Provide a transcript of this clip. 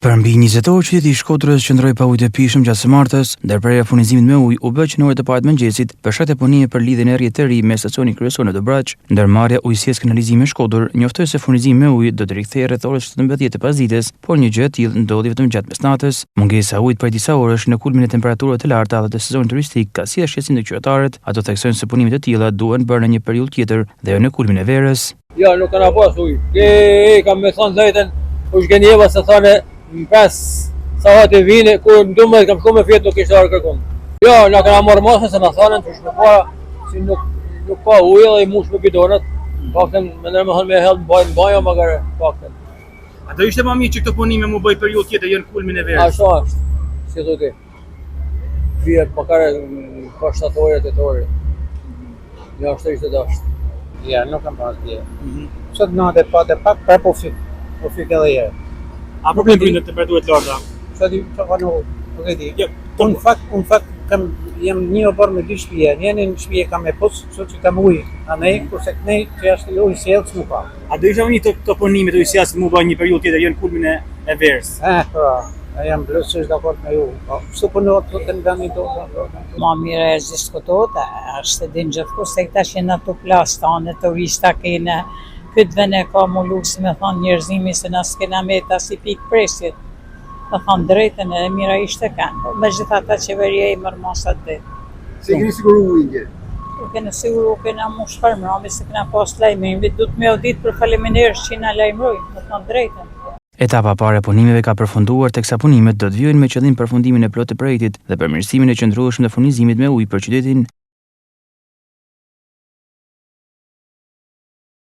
Për mbi 20 orë qyteti i Shkodrës qëndroi pa ujë të pijshëm gjatë së martës, ndërprerja furnizimit me ujë u bë që në orët e para të mëngjesit për shkak të punimeve për lidhjen e rrjetit të ri me stacionin kryesor në Dobraç, ndërmarrja ujësisë kanalizimi në Shkodër njoftoi se furnizimi me ujë do të rikthehej rreth orës 17 të pasdites, por një gjë e tillë ndodhi vetëm gjatë mesnatës. Mungesa e ujit prej disa orësh në kulmin e temperaturave të larta dhe të sezonit turistik ka sjellë shqetësim të qytetarët. Ato theksojnë se punimet e tilla duhen bërë në një periudhë tjetër dhe jo në kulmin e verës. Ja, nuk kanë pas ujë. Kam me thonë drejtën, u shgënjeva se thonë në 5 sahat e vine, kur në 12 kam shku me fjetë nuk ishte arë kërkun. Ja, na kanë marrë masën se na thonë që shme para, si nuk pa ujë dhe i mush me bidonat, pakten me nërë me thonë me hellë në bajo më gare, pakten. A do ishte ma mirë që këto punime mu bëj periudhë tjetër jo në kulmin e verës? Ashtu është, si thotë. Vjet më kare ka 7 orë, 8 orë. Ja, ashtu ishte dashtë. Ja, nuk kam pas dje. Sot natë pa të pak për po fik edhe herë. A problem për në temperaturët larta? Sa di të kanë nuk e di. Unë fakt jam një orë me 2 shtëpia. Njëri në shtëpi kam me pus, kështu që kam ujë. Anej kurse kënej që është ujë sjellës nuk ka. A do isha unë të punime të ujësisë mu bëj një periudhë tjetër jo në kulmin e verës? Po. Jam plotësisht dakord me ju. Kështu punohet të në vendin tonë. Ma mire e diskutohet, është din gjithkus se këta që në të plastane, turista kene, këtë vene ka mu luksi me thonë njerëzimi se nësë kena me ta si pikë presit. Me thonë drejten edhe mira ishte kanë, me gjitha ta qeveria i mërë masat dhe. Se keni siguru ujnë gjë? U kene siguru, u kene mu shparmrami, se kena pas lajmëri, du të me audit për faleminderisht që na lajmërojnë, me thonë drejten. Etapa e parë e punimeve ka përfunduar teksa punimet do të vijojnë me qëllim përfundimin e plotë të projektit dhe përmirësimin e qëndrueshëm të furnizimit me ujë për qytetin.